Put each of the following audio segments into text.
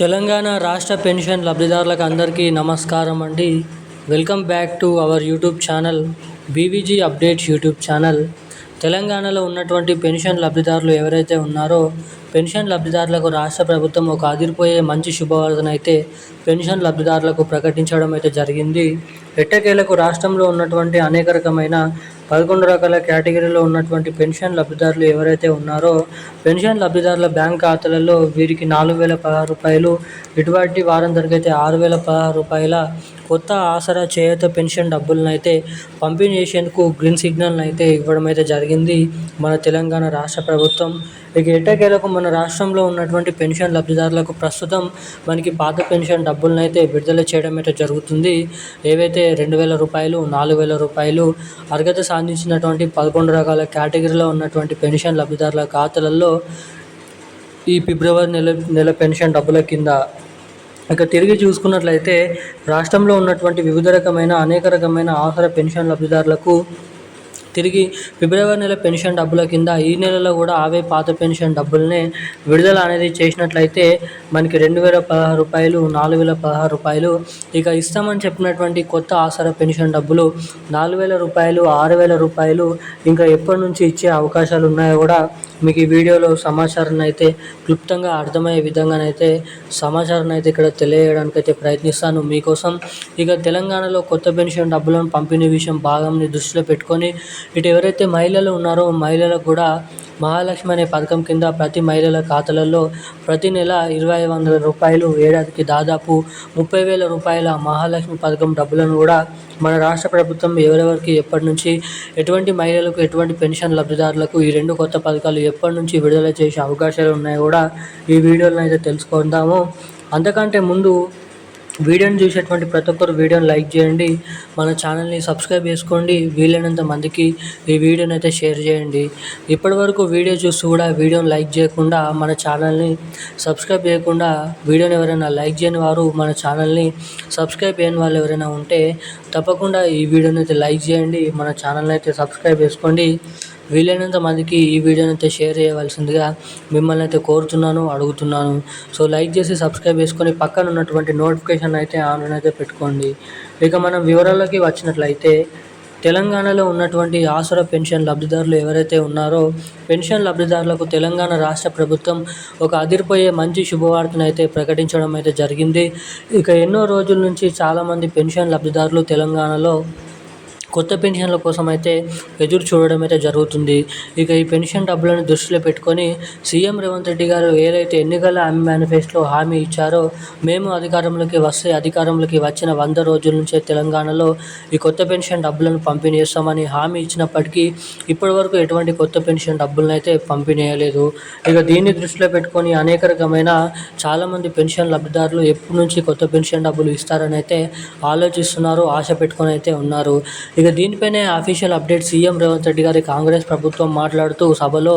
తెలంగాణ రాష్ట్ర పెన్షన్ లబ్ధిదారులకు అందరికీ నమస్కారం అండి. Welcome back to our YouTube channel BVG updates YouTube channel. తెలంగాణలో ఉన్నటువంటి పెన్షన్ లబ్ధిదారులు ఎవరైతే ఉన్నారో పెన్షన్ లబ్ధిదారులకు రాష్ట్ర ప్రభుత్వం ఒక అదిరిపోయే మంచి శుభవార్తను అయితే పెన్షన్ లబ్ధిదారులకు ప్రకటించడం అయితే జరిగింది. ఎట్టకేలకు రాష్ట్రంలో ఉన్నటువంటి అనేక రకమైన 11 రకాల కేటగిరీలో ఉన్నటువంటి పెన్షన్ లబ్ధిదారులు ఎవరైతే ఉన్నారో పెన్షన్ లబ్ధిదారుల బ్యాంక్ ఖాతాలలో వీరికి 4,016 రూపాయలు, ఇటువంటి వారందరికీ అయితే 6,016 రూపాయల కొత్త ఆసరా చేయూత పెన్షన్ డబ్బులను అయితే పంపిణీ చేసేందుకు గ్రీన్ సిగ్నల్ని అయితే ఇవ్వడం అయితే జరిగింది మన తెలంగాణ రాష్ట్ర ప్రభుత్వం. ఇక ఎట్టకేలకు మన రాష్ట్రంలో ఉన్నటువంటి పెన్షన్ లబ్ధిదారులకు ప్రస్తుతం మనకి పాత పెన్షన్ డబ్బులను అయితే విడుదల చేయడం అయితే జరుగుతుంది. ఏవైతే 2,000 రూపాయలు, 4,000 రూపాయలు అర్హత సాధించినటువంటి 11 రకాల కేటగిరీలో ఉన్నటువంటి పెన్షన్ లబ్ధిదారుల ఖాతాలలో ఈ ఫిబ్రవరి నెల పెన్షన్ డబ్బుల కింద ఇక తిరిగి చూసుకున్నట్లయితే రాష్ట్రంలో ఉన్నటువంటి వివిధ రకమైన అనేక రకమైన ఆసరా పెన్షన్ లబ్ధిదారులకు తిరిగి ఫిబ్రవరి నెల పెన్షన్ డబ్బుల కింద ఈ నెలలో కూడా అవే పాత పెన్షన్ డబ్బులనే విడుదల అనేది చేసినట్లయితే మనకి 2,016 రూపాయలు, 4,016 రూపాయలు ఇక ఇస్తామని చెప్పినటువంటి కొత్త ఆసరా పెన్షన్ డబ్బులు 4,000 రూపాయలు, 6,000 రూపాయలు ఇంకా ఎప్పటి నుంచి ఇచ్చే అవకాశాలు ఉన్నాయో కూడా మీకు ఈ వీడియోలో సమాచారాన్ని అయితే క్లుప్తంగా అర్థమయ్యే విధంగానైతే సమాచారాన్ని అయితే ఇక్కడ తెలియజేయడానికి అయితే ప్రయత్నిస్తాను మీకోసం. ఇక తెలంగాణలో కొత్త పెన్షన్ డబ్బులను పంపిణీ విషయం భాగంని దృష్టిలో పెట్టుకొని ఇటు ఎవరైతే మహిళలు ఉన్నారో మహిళలకు కూడా మహాలక్ష్మి అనే పథకం కింద ప్రతి మహిళల ఖాతాలలో ప్రతి నెల 2,500 రూపాయలు, ఏడాదికి దాదాపు 30,000 రూపాయల మహాలక్ష్మి పథకం డబ్బులను కూడా మన రాష్ట్ర ప్రభుత్వం ఎవరెవరికి ఎప్పటి నుంచి ఎటువంటి మహిళలకు ఎటువంటి పెన్షన్ లబ్ధిదారులకు ఈ రెండు కొత్త పథకాలు ఎప్పటి నుంచి విడుదల చేసే అవకాశాలు ఉన్నాయో కూడా ఈ వీడియోలో అయితే తెలుసుకుందాము. అంతకంటే ముందు వీడియోని చూసేటువంటి ప్రతి ఒక్కరు వీడియోని లైక్ చేయండి, మన ఛానల్ని సబ్స్క్రైబ్ చేసుకోండి, వీలైనంత మందికి ఈ వీడియోని అయితే షేర్ చేయండి. ఇప్పటివరకు వీడియో చూస్తూ కూడా వీడియోని లైక్ చేయకుండా మన ఛానల్ని సబ్స్క్రైబ్ చేయకుండా వీడియోని ఎవరైనా లైక్ చేయని వారు మన ఛానల్ని సబ్స్క్రైబ్ చేయని వాళ్ళు ఎవరైనా ఉంటే తప్పకుండా ఈ వీడియోని అయితే లైక్ చేయండి, మన ఛానల్ని అయితే సబ్స్క్రైబ్ చేసుకోండి. వీలైనంత మందికి ఈ వీడియోని అయితే షేర్ చేయవలసిందిగా మిమ్మల్ని అయితే కోరుతున్నాను, అడుగుతున్నాను. సో లైక్ చేసి సబ్స్క్రైబ్ చేసుకొని పక్కన ఉన్నటువంటి నోటిఫికేషన్ అయితే ఆన్లైన్ అయితే పెట్టుకోండి. ఇక మనం వివరాల్లోకి వచ్చినట్లయితే తెలంగాణలో ఉన్నటువంటి ఆసరా పెన్షన్ లబ్ధిదారులు ఎవరైతే ఉన్నారో పెన్షన్ లబ్ధిదారులకు తెలంగాణ రాష్ట్ర ప్రభుత్వం ఒక అదిరిపోయే మంచి శుభవార్తను అయితే ప్రకటించడం అయితే జరిగింది. ఇక ఎన్నో రోజుల నుంచి చాలామంది పెన్షన్ లబ్ధిదారులు తెలంగాణలో కొత్త పెన్షన్ల కోసం అయితే ఎదురు చూడడం అయితే జరుగుతుంది. ఇక ఈ పెన్షన్ డబ్బులను దృష్టిలో పెట్టుకొని సీఎం రేవంత్ రెడ్డి గారు ఏదైతే ఎన్నికల మేనిఫెస్టోలో హామీ ఇచ్చారో మేము అధికారంలోకి వచ్చిన 100 రోజుల నుంచే తెలంగాణలో ఈ కొత్త పెన్షన్ డబ్బులను పంపిణీ చేస్తామని హామీ ఇచ్చినప్పటికీ ఇప్పటివరకు ఎటువంటి కొత్త పెన్షన్ డబ్బులను అయితే పంపిణీ చేయలేదు. ఇక దీన్ని దృష్టిలో పెట్టుకొని అనేక రకమైన చాలామంది పెన్షన్ లబ్ధిదారులు ఎప్పటి నుంచి కొత్త పెన్షన్ డబ్బులు ఇస్తారని అయితే ఆలోచిస్తున్నారు, ఆశ పెట్టుకొని అయితే ఉన్నారు. ఇక దీనిపైనే official update CM Revanth Reddy గారి కాంగ్రెస్ ప్రభుత్వం మాట్లాడుతూ సభలో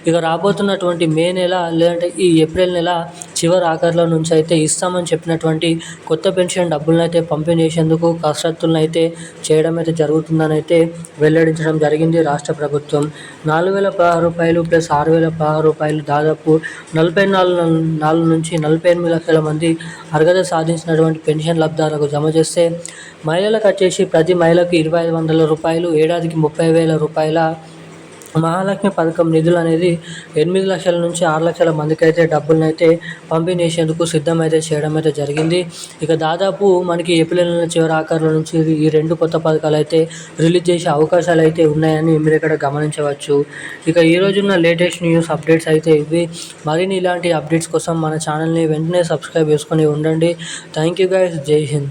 ఇక రాబోతున్నటువంటి మే నెల లేదంటే ఈ ఏప్రిల్ నెల చివరి ఆఖరిలో నుంచి అయితే ఇస్తామని చెప్పినటువంటి కొత్త పెన్షన్ డబ్బులను అయితే పంపిణీ చేసేందుకు కసరత్తులను అయితే చేయడం అయితే జరుగుతుందని అయితే వెల్లడించడం జరిగింది రాష్ట్ర ప్రభుత్వం. 4,016 రూపాయలు ప్లస్ 6,016 రూపాయలు దాదాపు 44 నుంచి 48 లక్షల మంది అర్హత సాధించినటువంటి పెన్షన్ లబ్ధిదారులకు జమ చేస్తే మహిళలకు వచ్చేసి ప్రతి మహిళకు 2,500 రూపాయలు, ఏడాదికి 30,000 రూపాయల మహాలక్ష్మి పథకం నిధులు అనేది 8 లక్షల నుంచి 6 లక్షల మందికి అయితే డబ్బులను అయితే పంపిణీ చేసేందుకు సిద్ధమైతే చేయడం అయితే జరిగింది. ఇక దాదాపు మనకి ఏప్రిల్ నెల చివరి ఆఖరిలో నుంచి ఈ రెండు కొత్త పథకాలు అయితే రిలీజ్ చేసే అవకాశాలు అయితే ఉన్నాయని మీరు ఇక్కడ గమనించవచ్చు. ఇక ఈ రోజున్న లేటెస్ట్ న్యూస్ అప్డేట్స్ అయితే ఇవి. మరిన్ని ఇలాంటి అప్డేట్స్ కోసం మన ఛానల్ని వెంటనే సబ్స్క్రైబ్ చేసుకొని ఉండండి. థ్యాంక్ యూ గైస్, జై హింద్.